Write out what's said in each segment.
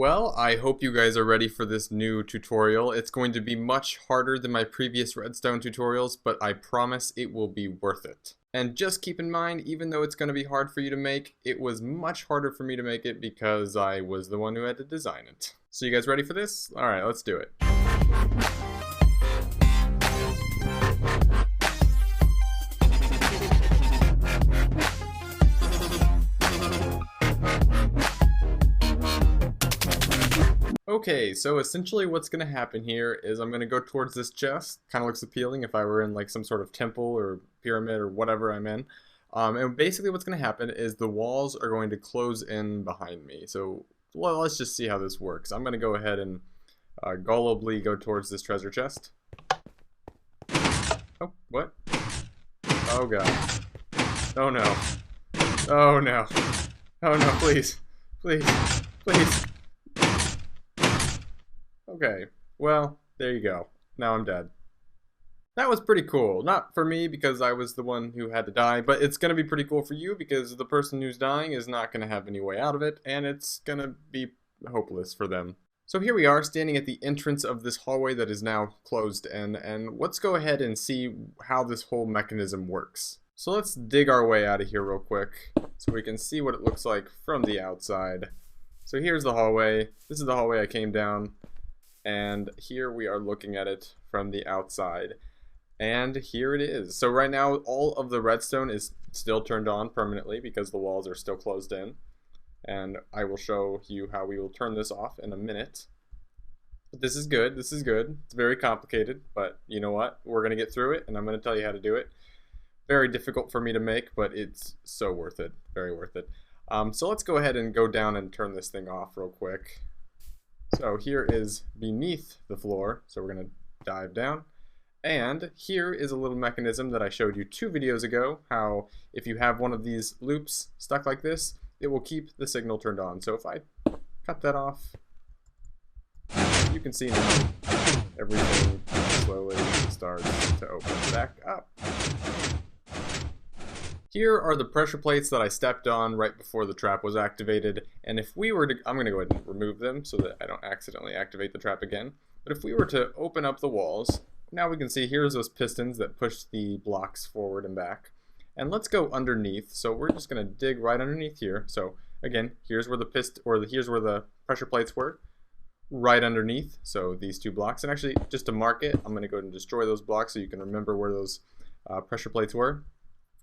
Well, I hope you guys are ready for this new tutorial. It's going to be much harder than my previous redstone tutorials, but I promise it will be worth it. And just keep in mind, even though it's going to be hard for you to make, it was much harder for me to make it because I was the one who had to design it. So you guys ready for this? Alright, let's do it. Okay, so essentially what's going to happen here is I'm going to go towards this chest. Kind of looks appealing if I were in like some sort of temple or pyramid or whatever I'm in. And basically what's going to happen is the walls are going to close in behind me. So let's just see how this works. I'm going to go ahead and gullibly go towards this treasure chest. Oh, what? Oh god. Oh no. Oh no. Oh no, please. Please. Please. Okay, well, there you go. Now I'm dead. That was pretty cool. Not for me because I was the one who had to die, but it's going to be pretty cool for you because the person who's dying is not going to have any way out of it, and it's going to be hopeless for them. So here we are standing at the entrance of this hallway that is now closed in, and let's go ahead and see how this whole mechanism works. So let's dig our way out of here real quick so we can see what it looks like from the outside. So here's the hallway. This is the hallway I came down. And here we are looking at it from the outside. And here it is. So right now all of the redstone is still turned on permanently because the walls are still closed in. And I will show you how we will turn this off in a minute. But this is good. This is good. It's very complicated, but you know what? We're going to get through it and I'm going to tell you how to do it. Very difficult for me to make, but it's so worth it. Very worth it. So let's go ahead and go down and turn this thing off real quick. So here is beneath the floor, so we're going to dive down. And here is a little mechanism that I showed you 2 videos ago, how if you have one of these loops stuck like this, it will keep the signal turned on. So if I cut that off, you can see now everything slowly starts to open back up. Here are the pressure plates that I stepped on right before the trap was activated, and if we were to, I'm going to go ahead and remove them so that I don't accidentally activate the trap again, but if we were to open up the walls, now we can see here's those pistons that push the blocks forward and back, and let's go underneath. So we're just going to dig right underneath here. So again, here's where the here's where the pressure plates were, right underneath, so these 2 blocks, and actually just to mark it, I'm going to go ahead and destroy those blocks so you can remember where those pressure plates were.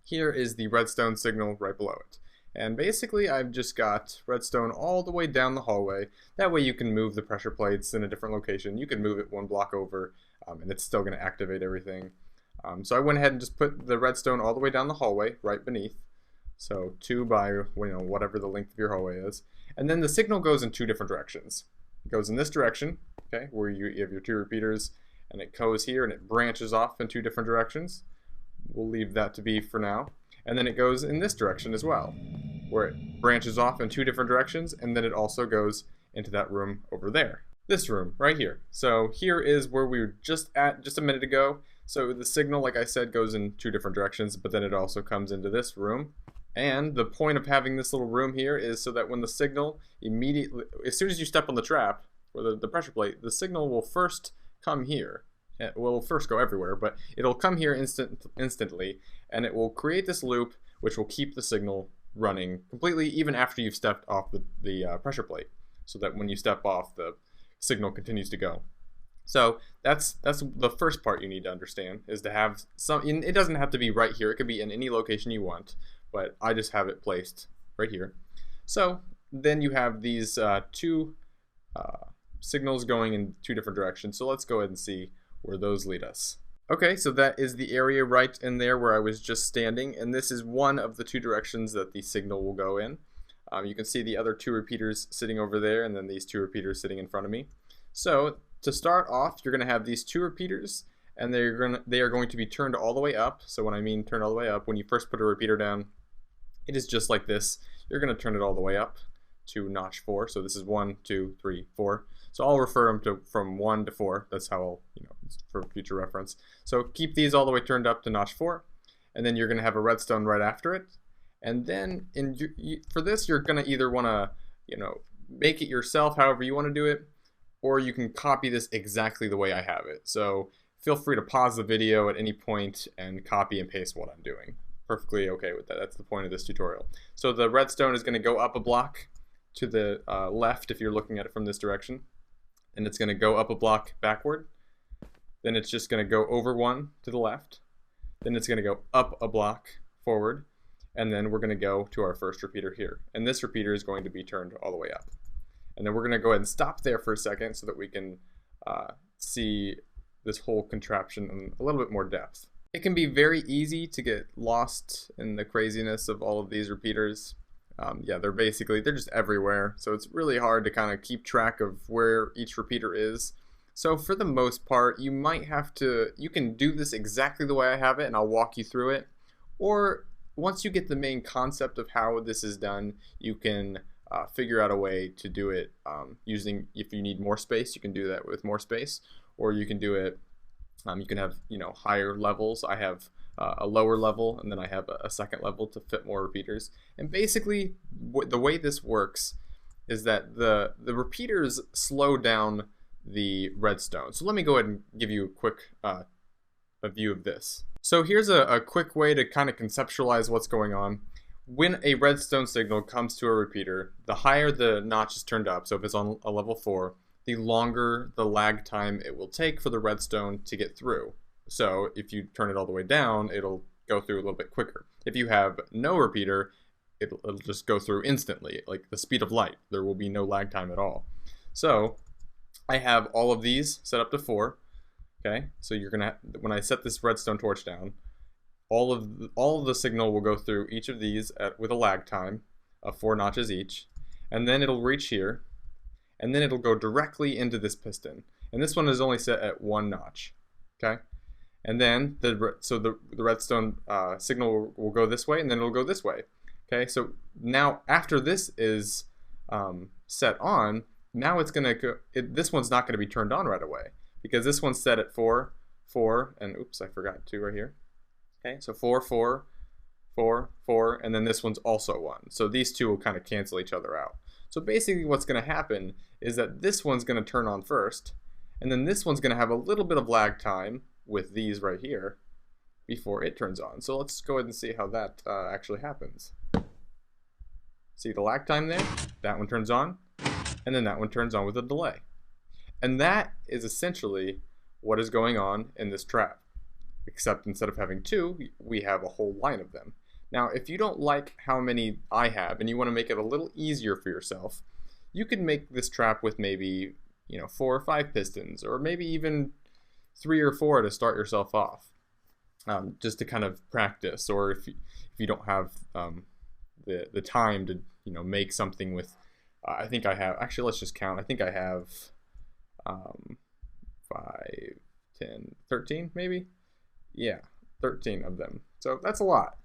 Here is the redstone signal right below it. And basically I've just got redstone all the way down the hallway. That way you can move the pressure plates in a different location. You can move it 1 block over and it's still going to activate everything. So I went ahead and just put the redstone all the way down the hallway right beneath. So 2 by whatever the length of your hallway is. And then the signal goes in 2 different directions. It goes in this direction, okay, where you have your 2 repeaters, and it goes here and it branches off in 2 different directions. We'll leave that to be for now. And then it goes in this direction as well, where it branches off in 2 different directions, and then it also goes into that room over there. This room right here. So here is where we were just at just a minute ago. So the signal, like I said, goes in 2 different directions, but then it also comes into this room. And the point of having this little room here is so that when the signal immediately, as soon as you step on the trap, or the pressure plate, the signal will first come here. Well, it'll first go everywhere, but it'll come here instantly, and it will create this loop which will keep the signal running completely even after you've stepped off the pressure plate, so that when you step off, the signal continues to go. So that's the first part you need to understand, is to have some, it doesn't have to be right here, it could be in any location you want, but I just have it placed right here. So then you have these 2 signals going in 2 different directions, so let's go ahead and see where those lead us. Okay, so that is the area right in there where I was just standing, and this is one of the 2 directions that the signal will go in. You can see the other 2 repeaters sitting over there, and then these 2 repeaters sitting in front of me. So to start off, you're going to have these 2 repeaters, and they are going to be turned all the way up. So when I mean turned all the way up, when you first put a repeater down, it is just like this. You're going to turn it all the way up to notch 4. So this is 1, 2, 3, 4. So I'll refer them to from 1 to 4. That's how I'll, for future reference. So keep these all the way turned up to notch 4, and then you're going to have a redstone right after it. And then for this, you're going to either want to, make it yourself however you want to do it, or you can copy this exactly the way I have it. So feel free to pause the video at any point and copy and paste what I'm doing. Perfectly okay with that. That's the point of this tutorial. So the redstone is going to go up a block to the left if you're looking at it from this direction, and it's going to go up a block backward. Then it's just going to go over one to the left. Then it's going to go up a block forward, and then we're going to go to our first repeater here. And this repeater is going to be turned all the way up. And then we're going to go ahead and stop there for a second so that we can see this whole contraption in a little bit more depth. It can be very easy to get lost in the craziness of all of these repeaters. Yeah, they're just everywhere. So it's really hard to kind of keep track of where each repeater is. So for the most part, you can do this exactly the way I have it, and I'll walk you through it. Or once you get the main concept of how this is done, you can figure out a way to do it using, if you need more space, you can do that with more space, or you can do it, you can have, higher levels. I have a lower level, and then I have a second level to fit more repeaters. And basically, the way this works is that the repeaters slow down the redstone. So let me go ahead and give you a quick a view of this. So here's a quick way to kind of conceptualize what's going on. When a redstone signal comes to a repeater, the higher the notch is turned up, so if it's on a level 4, the longer the lag time it will take for the redstone to get through. So if you turn it all the way down, it'll go through a little bit quicker. If you have no repeater, it'll just go through instantly, like the speed of light. There will be no lag time at all. So I have all of these set up to 4. Okay, so you're gonna, when I set this redstone torch down, all of the signal will go through each of these with a lag time of 4 notches each, and then it'll reach here, and then it'll go directly into this piston. And this one is only set at 1 notch. Okay, and then the redstone signal will go this way, and then it'll go this way. Okay, so now after this is set on, now it's gonna go. This one's not gonna be turned on right away because this one's set at 4, 4, and oops, I forgot 2 right here. Okay, so 4, 4, 4, 4, and then this one's also 1. So these two will kind of cancel each other out. So basically what's going to happen is that this one's going to turn on first, and then this one's going to have a little bit of lag time with these right here before it turns on. So let's go ahead and see how that actually happens. See the lag time there? That one turns on, and then that one turns on with a delay. And that is essentially what is going on in this trap. Except instead of having 2, we have a whole line of them. Now, if you don't like how many I have and you want to make it a little easier for yourself, you could make this trap with maybe 4 or 5 pistons, or maybe even 3 or 4 to start yourself off, just to kind of practice. Or if you don't have the time to make something with, I think I have, actually let's just count. I think I have 5, 10, 13 maybe. Yeah, 13 of them. So that's a lot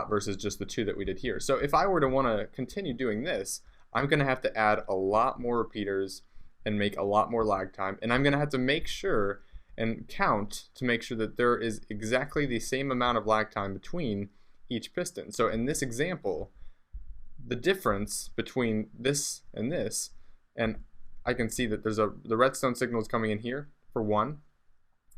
versus just the 2 that we did here. So if I were to want to continue doing this, I'm going to have to add a lot more repeaters and make a lot more lag time. And I'm going to have to make sure and count to make sure that there is exactly the same amount of lag time between each piston. So in this example, the difference between this, and I can see that there's the redstone signal is coming in here for 1,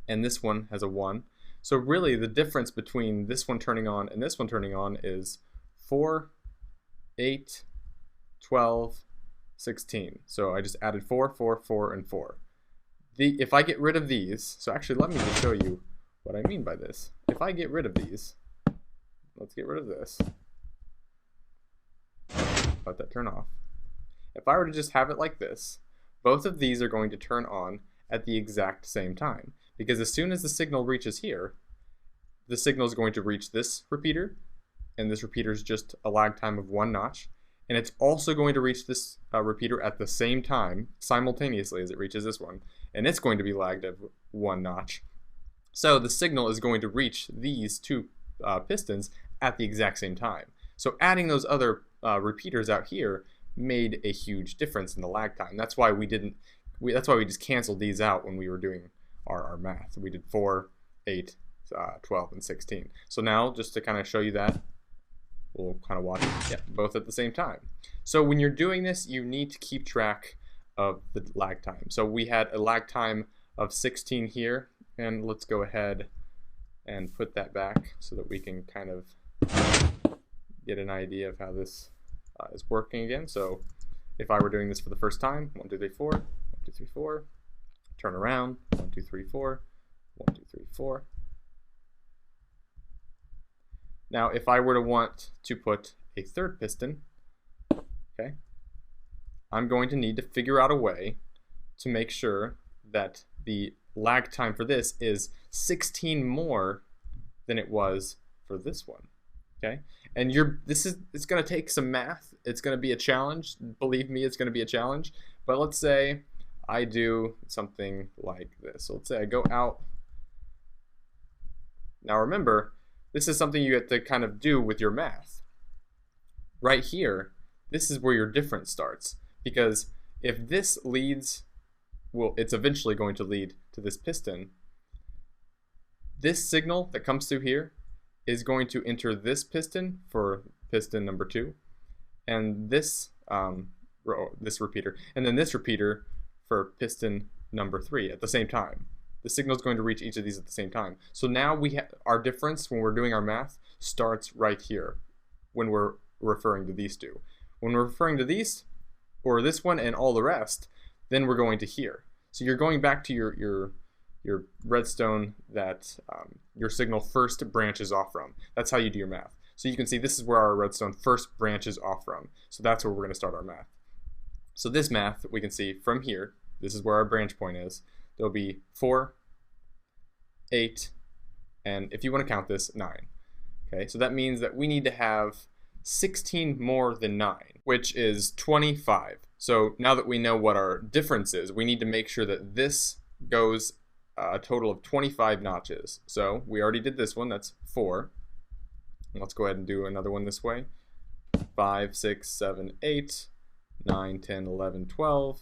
and this one has a 1. So really the difference between this one turning on and this one turning on is 4, 8, 12, 16. So I just added 4, 4, 4, and 4. If I get rid of these, so actually let me just show you what I mean by this. If I get rid of these, let's get rid of this. Let that turn off. If I were to just have it like this, both of these are going to turn on at the exact same time. Because as soon as the signal reaches here, the signal is going to reach this repeater, and this repeater is just a lag time of 1 notch, and it's also going to reach this repeater at the same time, simultaneously as it reaches this one, and it's going to be lagged at 1 notch. So the signal is going to reach these 2 pistons at the exact same time. So adding those other repeaters out here made a huge difference in the lag time. That's why we just canceled these out when we were doing our math. We did 4, 8, 12, and 16. So now, just to kind of show you that, we'll kind of watch both at the same time. So when you're doing this, you need to keep track of the lag time. So we had a lag time of 16 here, and let's go ahead and put that back so that we can kind of get an idea of how this is working again. So if I were doing this for the first time, 1, 2, 3, 4, 1, 2, 3, 4, turn around, 1, 2, 3, 4, 1, 2, 3, 4. Now, if I were to want to put a third piston, okay, I'm going to need to figure out a way to make sure that the lag time for this is 16 more than it was for this one. Okay, and it's going to take some math. It's going to be a challenge. Believe me, it's going to be a challenge. But let's say I do something like this. So let's say I go out. Now remember, this is something you have to kind of do with your math. Right here, this is where your difference starts. Because if this leads, well, it's eventually going to lead to this piston. This signal that comes through here is going to enter this piston for piston number 2, and this repeater, and then this repeater for piston number 3 at the same time. The signal is going to reach each of these at the same time. So now our difference when we're doing our math starts right here when we're referring to these two. When we're referring to these, or this one and all the rest, then we're going to here. So you're going back to your redstone that your signal first branches off from. That's how you do your math. So you can see this is where our redstone first branches off from. So that's where we're going to start our math. So this math we can see from here. This is where our branch point is. There'll be 4, 8, and if you want to count this, 9. Okay, so that means that we need to have 16 more than 9, which is 25. So now that we know what our difference is, we need to make sure that this goes a total of 25 notches. So we already did this one, that's 4. Let's go ahead and do another one this way. 5, 6, 7, 8, 9, 10, 11, 12,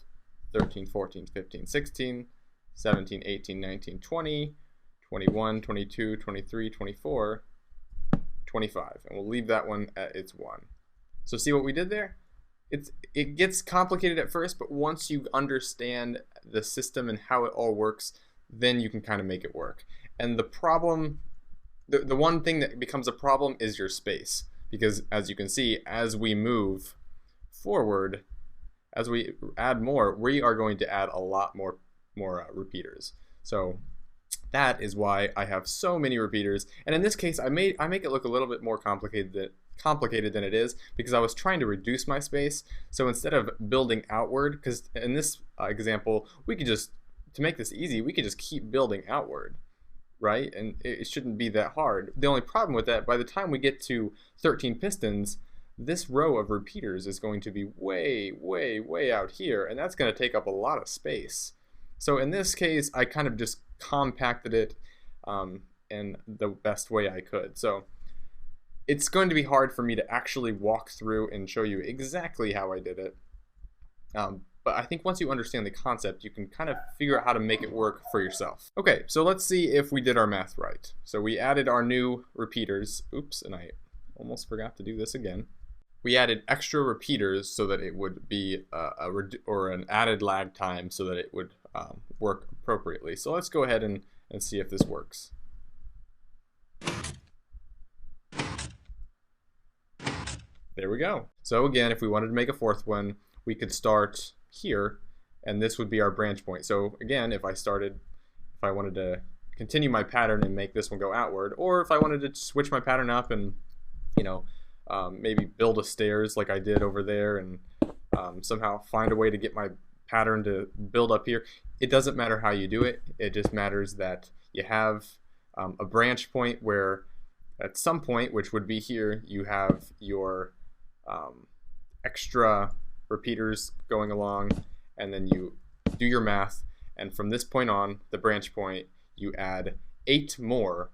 13, 14, 15, 16, 17, 18, 19, 20, 21, 22, 23, 24, 25. And we'll leave that one at its 1. So see what we did there? It gets complicated at first, but once you understand the system and how it all works, then you can kind of make it work. And the problem, the one thing that becomes a problem is your space. Because as you can see, as we move forward, as we add more, we are going to add a lot more repeaters. So that is why I have so many repeaters. And in this case, I make it look a little bit more complicated than it is, because I was trying to reduce my space. So instead of building outward, because in this example, we could just, to make this easy, we could just keep building outward, right? And it shouldn't be that hard. The only problem with that, by the time we get to 13 pistons, this row of repeaters is going to be way, way, way out here, and that's going to take up a lot of space. So in this case, I kind of just compacted it in the best way I could. So it's going to be hard for me to actually walk through and show you exactly how I did it. But I think once you understand the concept, you can kind of figure out how to make it work for yourself. Okay, so let's see if we did our math right. So we added our new repeaters. Oops, and I almost forgot to do this again. We added extra repeaters so that it would be an added lag time so that it would work appropriately. So let's go ahead and see if this works. There we go. So again, if we wanted to make a fourth one, we could start here, and this would be our branch point. So again, if I wanted to continue my pattern and make this one go outward, or if I wanted to switch my pattern up and, you know, maybe build a stairs like I did over there, and somehow find a way to get my pattern to build up here. It doesn't matter how you do it. It just matters that you have a branch point where at some point, which would be here, you have your extra repeaters going along, and then you do your math, and from this point on, the branch point, you add 8 more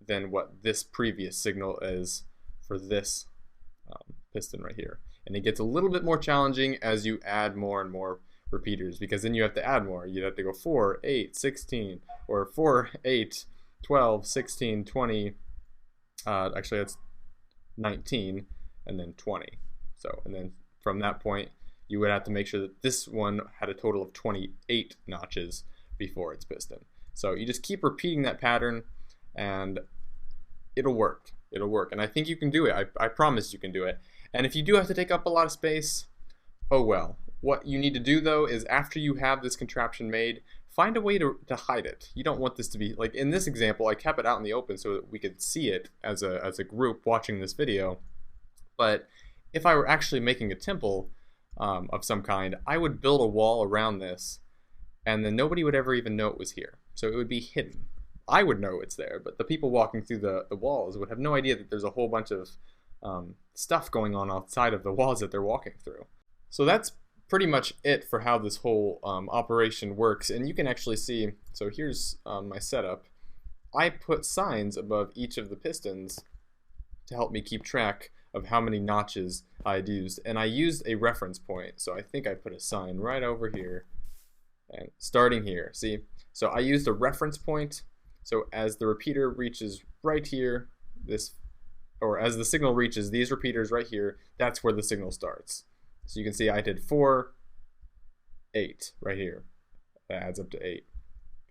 than what this previous signal is for this piston right here. And it gets a little bit more challenging as you add more and more repeaters, because then you have to add more. You'd have to go 4, 8, 16, or 4, 8, 12, 16, 20. Actually, that's 19, and then 20. So, and then from that point, you would have to make sure that this one had a total of 28 notches before its piston. So you just keep repeating that pattern, and it'll work. It'll work. And I think you can do it. I promise you can do it. And if you do have to take up a lot of space, oh well. What you need to do though is after you have this contraption made, find a way to hide it. You don't want this to be, like in this example, I kept it out in the open so that we could see it as a group watching this video. But if I were actually making a temple of some kind, I would build a wall around this, and then nobody would ever even know it was here. So it would be hidden. I would know it's there, but the people walking through the walls would have no idea that there's a whole bunch of stuff going on outside of the walls that they're walking through. So that's pretty much it for how this whole operation works. And you can actually see, so here's my setup. I put signs above each of the pistons to help me keep track of how many notches I'd used. And I used a reference point. So I think I put a sign right over here and starting here. See? So I used a reference point. So as the repeater reaches right here, or as the signal reaches these repeaters right here, that's where the signal starts. So you can see I did 4, 8 right here. That adds up to 8.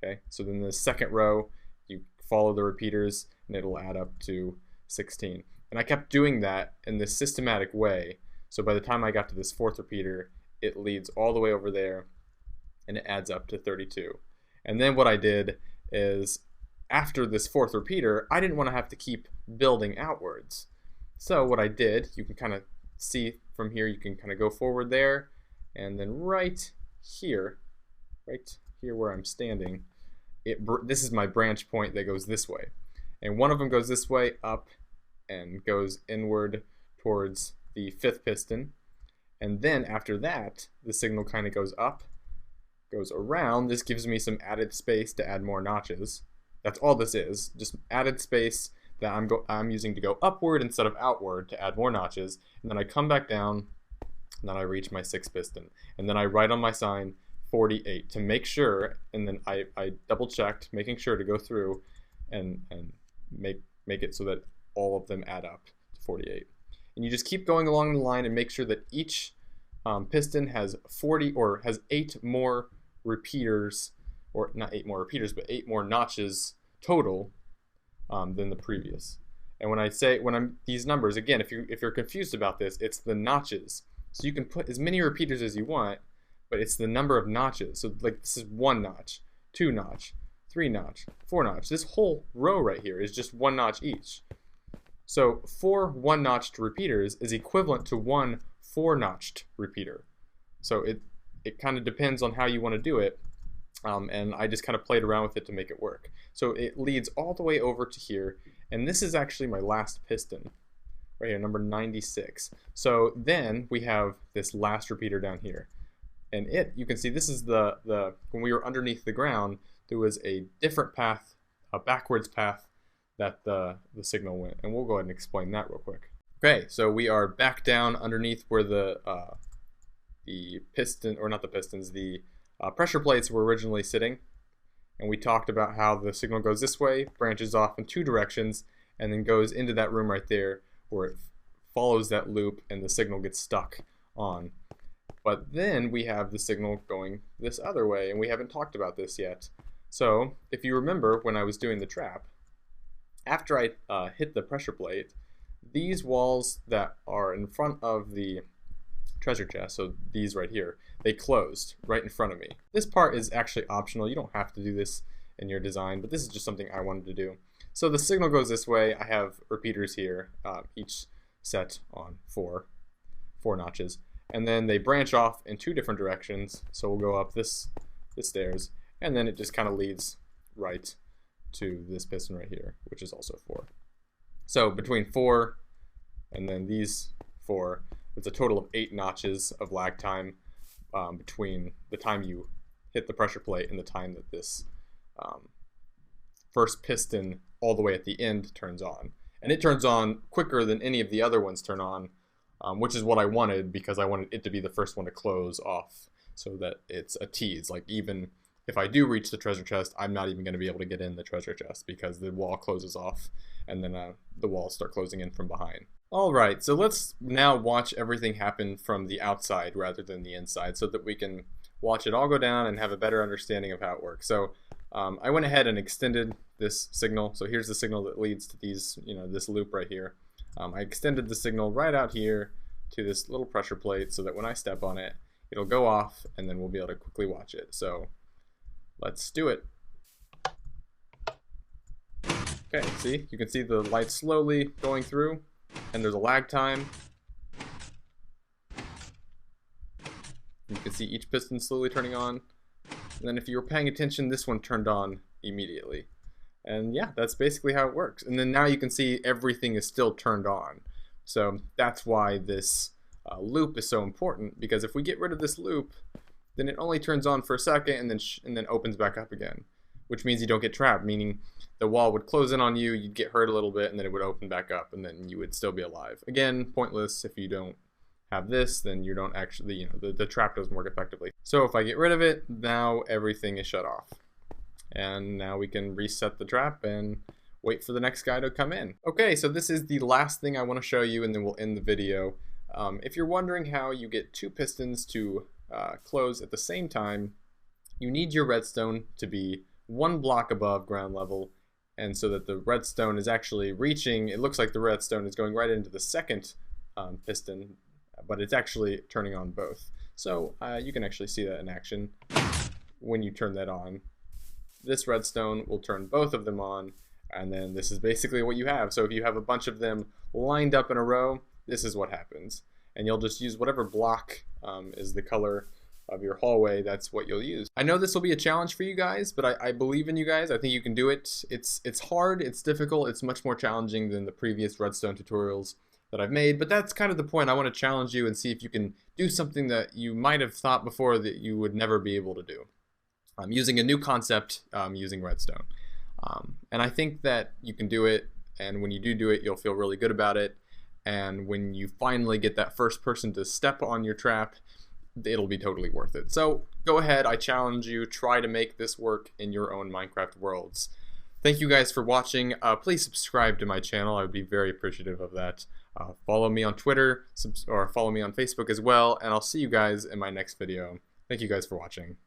Okay, so then the second row, you follow the repeaters and it'll add up to 16. And I kept doing that in this systematic way. So by the time I got to this fourth repeater, it leads all the way over there and it adds up to 32. And then what I did is after this fourth repeater, I didn't want to have to keep building outwards. So what I did, you can kind of see from here, you can kind of go forward there, and then right here where I'm standing, this is my branch point that goes this way. And one of them goes this way up and goes inward towards the fifth piston. And then after that, the signal kind of goes up, goes around. This gives me some added space to add more notches. That's all this is, just added space that I'm using to go upward instead of outward to add more notches. And then I come back down, and then I reach my sixth piston. And then I write on my sign 48 to make sure, and then I double checked, making sure to go through and make it so that all of them add up to 48. And you just keep going along the line and make sure that each piston has 40 or has 8 more repeaters, or not 8 more repeaters, but 8 more notches total than the previous. And when I'm these numbers, again, if you're confused about this, it's the notches. So you can put as many repeaters as you want, but it's the number of notches. So like this is 1 notch, 2 notch, 3 notch, 4 notch. This whole row right here is just 1 notch each. So 4 1-notched repeaters is equivalent to 1 4-notched repeater. So it kind of depends on how you want to do it. And I just kind of played around with it to make it work. So it leads all the way over to here, and this is actually my last piston, right here, number 96. So then we have this last repeater down here, and you can see this is when we were underneath the ground, there was a different path, a backwards path that the signal went, and we'll go ahead and explain that real quick. Okay, so we are back down underneath where the piston, or not the pistons, the pressure plates were originally sitting, and we talked about how the signal goes this way, branches off in 2 directions, and then goes into that room right there where it follows that loop and the signal gets stuck on. But then we have the signal going this other way, and we haven't talked about this yet. So if you remember when I was doing the trap, after I hit the pressure plate, these walls that are in front of the treasure chest, so these right here, they closed right in front of me. This part is actually optional. You don't have to do this in your design, but this is just something I wanted to do. So the signal goes this way. I have repeaters here, each set on 4 notches, and then they branch off in 2 different directions. So we'll go up this stairs, and then it just kind of leads right to this piston right here, which is also 4. So between 4 and then these 4, it's a total of 8 notches of lag time between the time you hit the pressure plate and the time that this first piston all the way at the end turns on. And it turns on quicker than any of the other ones turn on, which is what I wanted, because I wanted it to be the first one to close off so that it's a tease. Like, even if I do reach the treasure chest, I'm not even going to be able to get in the treasure chest because the wall closes off and then the walls start closing in from behind. Alright, so let's now watch everything happen from the outside rather than the inside so that we can watch it all go down and have a better understanding of how it works. So I went ahead and extended this signal. So here's the signal that leads to these, this loop right here. I extended the signal right out here to this little pressure plate so that when I step on it, it'll go off and then we'll be able to quickly watch it. So let's do it. Okay, see, you can see the light slowly going through, and there's a lag time. You can see each piston slowly turning on, and then if you were paying attention, this one turned on immediately. And yeah, that's basically how it works. And then now you can see everything is still turned on. So that's why this loop is so important, because if we get rid of this loop, then it only turns on for a second and then opens back up again, which means you don't get trapped, meaning the wall would close in on you, you'd get hurt a little bit, and then it would open back up, and then you would still be alive. Again, pointless. If you don't have this, then you don't actually, the trap doesn't work effectively. So if I get rid of it, now everything is shut off. And now we can reset the trap and wait for the next guy to come in. Okay, so this is the last thing I want to show you, and then we'll end the video. If you're wondering how you get two pistons to close at the same time, you need your redstone to be 1 block above ground level, and so that the redstone is actually reaching, it looks like the redstone is going right into the second piston, but it's actually turning on both. So you can actually see that in action when you turn that on. This redstone will turn both of them on, and then this is basically what you have. So if you have a bunch of them lined up in a row, this is what happens. And you'll just use whatever block is the color of your hallway, that's what you'll use. I know this will be a challenge for you guys, but I believe in you guys. I think you can do it. It's hard, it's difficult, it's much more challenging than the previous redstone tutorials that I've made, but that's kind of the point. I want to challenge you and see if you can do something that you might have thought before that you would never be able to do. Using a new concept, using redstone. And I think that you can do it, and when you do it, you'll feel really good about it. And when you finally get that first person to step on your trap, it'll be totally worth it. So go ahead, I challenge you, try to make this work in your own Minecraft worlds. Thank you guys for watching. Please subscribe to my channel. I would be very appreciative of that. Follow me on Twitter or follow me on Facebook as well, and I'll see you guys in my next video. Thank you guys for watching.